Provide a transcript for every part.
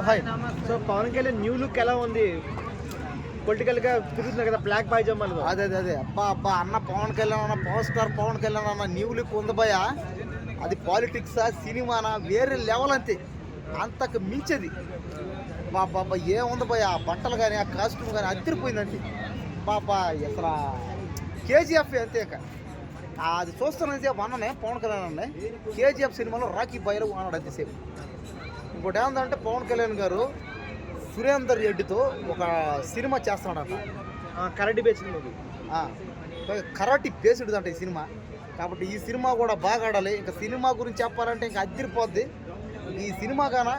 Hi. So Pawan Kalyan new look ఎలా ఉంది? Political గా తిరుగుతుంది కదా బ్లాక్ పైజామాలు. అదే అబ్బా అన్న పవన్ కళ్యాణ్ అన్న పవర్ స్టార్ పవన్ కళ్యాణ్ అన్న న్యూ లుక్ ఉంది భయ. అది పాలిటిక్సా సినిమానా వేరే లెవెల్ అంతే, అంతకు మించేది. బాబా ఏముంది భయ, ఆ బట్టలు కానీ ఆ కాస్ట్యూమ్ కానీ అదిరిపోయిందండి. బాబా అసలు కేజీఎఫ్ అంతే. అది చూస్తున్నంతసేపు అన్ననే పవన్ కళ్యాణ్ అన్నే కేజీఎఫ్ సినిమాలో రాఖీ బాయ్లో అన్నాడు అంతసేపు. ఇంకోటి ఏంటంటే పవన్ కళ్యాణ్ గారు సురేందర్ రెడ్డితో ఒక సినిమా చేస్తున్నాడంట, karate based movie, karate based అంట ఈ సినిమా. కాబట్టి ఈ సినిమా కూడా బాగా ఆడాలి. ఇంకా సినిమా గురించి చెప్పాలంటే ఇంకా అదిరిపోద్ది ఈ సినిమా. గాన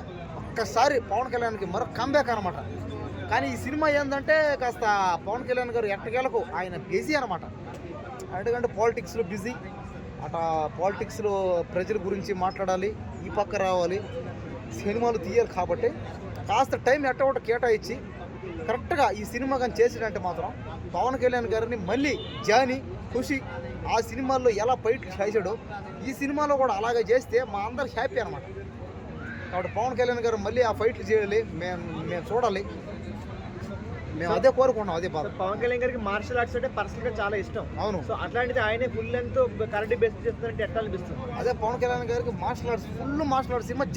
ఒక్కసారి పవన్ కళ్యాణ్కి మరొక కంబ్యాక్ అనమాట. కానీ ఈ సినిమా ఏంటంటే కాస్త పవన్ కళ్యాణ్ గారు ఎట్టకేలకు ఆయన బిజీ అనమాట. ఎందుకంటే పాలిటిక్స్లో బిజీ, అట్లా పాలిటిక్స్లో ప్రజల గురించి మాట్లాడాలి, ఈ పక్క రావాలి, సినిమాలు తీయాలి. కాబట్టి కాస్త టైం ఎట్టగొట్ట కేటాయించి కరెక్ట్గా ఈ సినిమా కానీ చేసినంటే మాత్రం పవన్ కళ్యాణ్ గారిని మళ్ళీ జానీ ఖుషి ఆ సినిమాల్లో ఎలా ఫైట్లు చేశాడో ఈ సినిమాలో కూడా అలాగే చేస్తే మా అందరు హ్యాపీ అనమాట. కాబట్టి పవన్ కళ్యాణ్ గారు మళ్ళీ ఆ ఫైట్లు చేయాలి, మేము చూడాలి, మేము అదే కోరుకున్నాం. అదే బాధ. పవన్ కళ్యాణ్ గారికి మార్షల్ ఆర్ట్స్ అంటే పర్సనల్ గా చాలా ఇష్టం. అవును. సో అట్లాంటిది ఆయనే ఫుల్ లెంత్ కరాటీ బేస్ చేస్తుందంటే ఎట్లా అనిపిస్తుంది? అదే పవన్ కళ్యాణ్ గారికి martial arts full martial arts cinema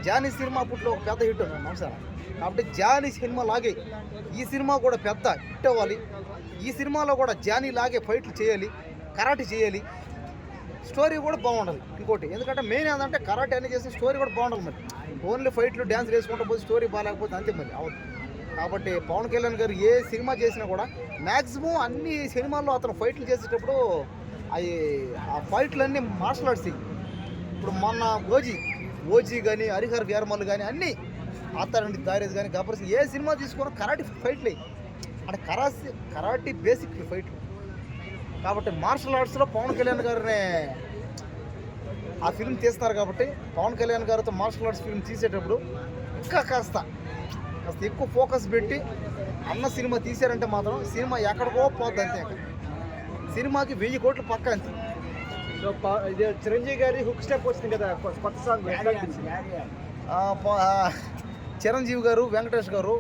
Johnny cinema అప్పట్లో ఒక పెద్ద హిట్ నమస్కారం. కాబట్టి జానీ సినిమా లాగే ఈ సినిమా కూడా పెద్ద హిట్ అవ్వాలి. ఈ సినిమాలో కూడా జానీ లాగే ఫైట్లు చేయాలి, కరాటీ చేయాలి, స్టోరీ కూడా బాగుండాలి. ఇంకోటి ఎందుకంటే మెయిన్ ఏంటంటే కరాటీ అన్ని చేసిన స్టోరీ కూడా బాగుండాలి. మరి ఓన్లీ ఫైట్లు డ్యాన్స్ వేసుకుంటూ పోతే స్టోరీ బాగాలేకపోతే అంతే మరి అవును. కాబట్టి పవన్ కళ్యాణ్ గారు ఏ సినిమా చేసినా కూడా మ్యాక్సిమం అన్ని సినిమాల్లో అతను ఫైట్లు చేసేటప్పుడు అవి ఆ ఫైట్లన్నీ మార్షల్ ఆర్ట్స్. ఇప్పుడు మొన్న ఓజీ కానీ హరిహర్ వీరమల్లు కానీ అన్నీ అత్తారండి దారేది కానీ గబ్బర్ సింగ్ ఏ సినిమా తీసుకున్నా కరాటీ ఫైట్లు అంటే కరాటీ బేసిక్ ఫైట్లు. కాబట్టి మార్షల్ ఆర్ట్స్లో పవన్ కళ్యాణ్ గారిని ఆ ఫిల్మ్ తీస్తారు. కాబట్టి పవన్ కళ్యాణ్ గారితో మార్షల్ ఆర్ట్స్ ఫిల్మ్ తీసేటప్పుడు ఇంకా కాస్త ఎక్కువ ఫోకస్ పెట్టి అన్న సినిమా తీశారంటే మాత్రం సినిమా ఎక్కడికో పోద్ది అంతే. సినిమాకి 1000 కోట్లు పక్క అంతే. సో ఇది చిరంజీవి గారి హుక్ స్టెప్ వచ్చింది కదా కొత్త సాంగ్, చిరంజీవి గారు వెంకటేష్ గారు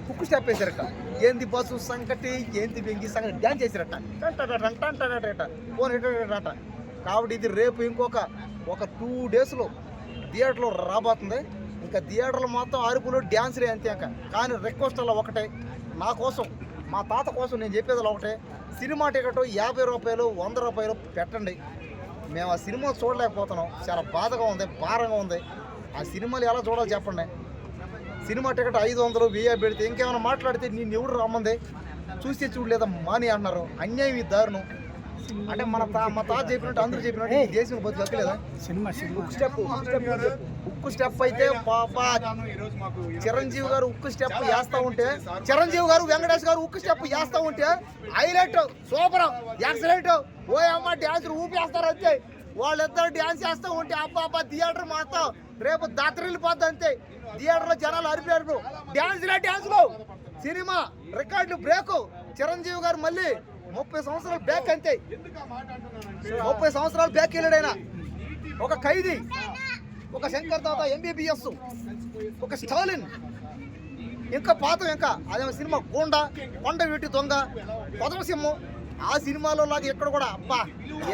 హుక్ స్టెప్ వేసారట. ఏంది బస్సు సంకటి ఏంది వెంగి సంగటి డ్యాన్స్ చేశారట. ఫోన్ ఎట. కాబట్టి ఇది రేపు ఇంకొక 2 డేస్లో థియేటర్లో రాబోతుంది. ఇంకా థియేటర్లు మొత్తం అరుపులు డ్యాన్సులే అంతే. కానీ రిక్వెస్ట్ అలా ఒకటే, నా కోసం మా తాత కోసం నేను చెప్పేది అలా ఒకటే, సినిమా టికెట్ 50 రూపాయలు 100 రూపాయలు పెట్టండి. మేము ఆ సినిమా చూడలేకపోతున్నాం, చాలా బాధగా ఉంది, భారంగా ఉంది. ఆ సినిమాలు ఎలా చూడాలి చెప్పండి. సినిమా టికెట్ 500 1000 పెడితే ఇంకేమైనా మాట్లాడితే నేను ఎవరు రమ్మంది చూస్తే చూడలేదా మాని అన్నారు. అన్యాయం ఈ దారుణం. అంటే మా తాత చెప్పినట్టు అందరూ చెప్పినట్టు ఈ దేశం బతుకు దక్కలేదా? ఉక్కు స్టెప్ అయితే పాప చిరంజీవి గారు ఉక్కు స్టెప్ వేస్తూ ఉంటే, చిరంజీవి గారు వెంకటేష్ గారు ఉక్కు స్టెప్ వేస్తూ ఉంటే హైలైట్ సూపర్ ఎక్సలెంట్. ఓ అమ్మ డ్యాన్స్ ఊపేస్తారు అంతే. వాళ్ళిద్దరు డ్యాన్స్ చేస్తూ ఉంటే అబ్బా థియేటర్ మాత్రం రేపు దత్తరిల్లిపోద్ది అంతే. థియేటర్లో జనాలు అరిపారు డ్యాన్స్లో. సినిమా రికార్డులు బ్రేకు. చిరంజీవి గారు మళ్ళీ 30 సంవత్సరాలు బ్యాక్ అంతే. 30 సంవత్సరాలు బ్యాక్ వెళ్ళాడైనా. ఒక ఖైదీ, ఒక శంకర్ దాదా MBBS, ఒక స్టాలిన్, ఇంకా పాత ఇంకా అదే సినిమా గోండా, కొండవీటి దొంగ, పదమసింహం. ఆ సినిమాలో లాగా ఇక్కడ కూడా అబ్బా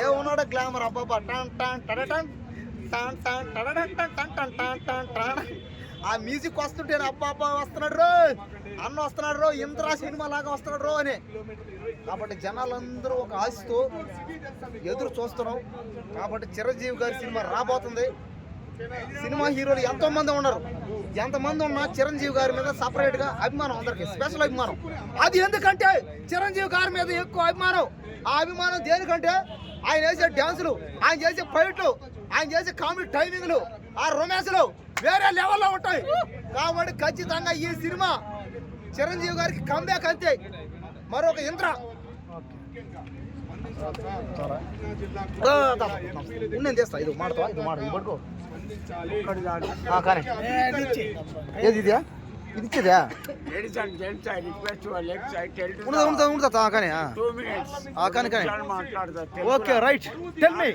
ఏమున్నాడో గ్లామర్. అబ్బాబా టాన్ టాన్ టడటన్ టాన్ టాన్ టడటన్ టన్ టన్ టాన్ టాన్ టాన్. ఆ మ్యూజిక్ వస్తుంటే అబ్బా వస్తున్నాడు రో, అన్న వస్తున్నాడు రో, ఇంద్రా సినిమా లాగా వస్తున్నాడు రో అని. కాబట్టి జనాలందరూ ఒక ఆశతో ఎదురు చూస్తున్నాం. కాబట్టి చిరంజీవి గారి సినిమా రాబోతుంది. సినిమా హీరోలు ఎంతోమంది ఉన్నారు, ఎంతమంది ఉన్నా చిరంజీవి గారి మీద సపరేట్గా అభిమానం, అందరికి స్పెషల్ అభిమానం. అది ఎందుకంటే చిరంజీవి గారి మీద ఎక్కువ అభిమానం. ఆ అభిమానం దేనికంటే ఆయన చేసే డ్యాన్సులు, ఆయన చేసే ఫైట్లు, ఆయన చేసే కామెడీ టైమింగ్లు, ఆ రొమాన్స్లు వేరే లెవెల్లో ఉంటాయి. కాబట్టి ఖచ్చితంగా ఈ సినిమా చిరంజీవి గారికి కంబ్యాక్ అంతే. మరొక ఇంద్ర నేను చేస్తా. ఇది మాడతా, ఇది పడుకో. కానీ ఏది ఇదా ఇది ఇచ్చేదా? ఉండదా కానీ ఓకే రైట్ టెల్ మీ.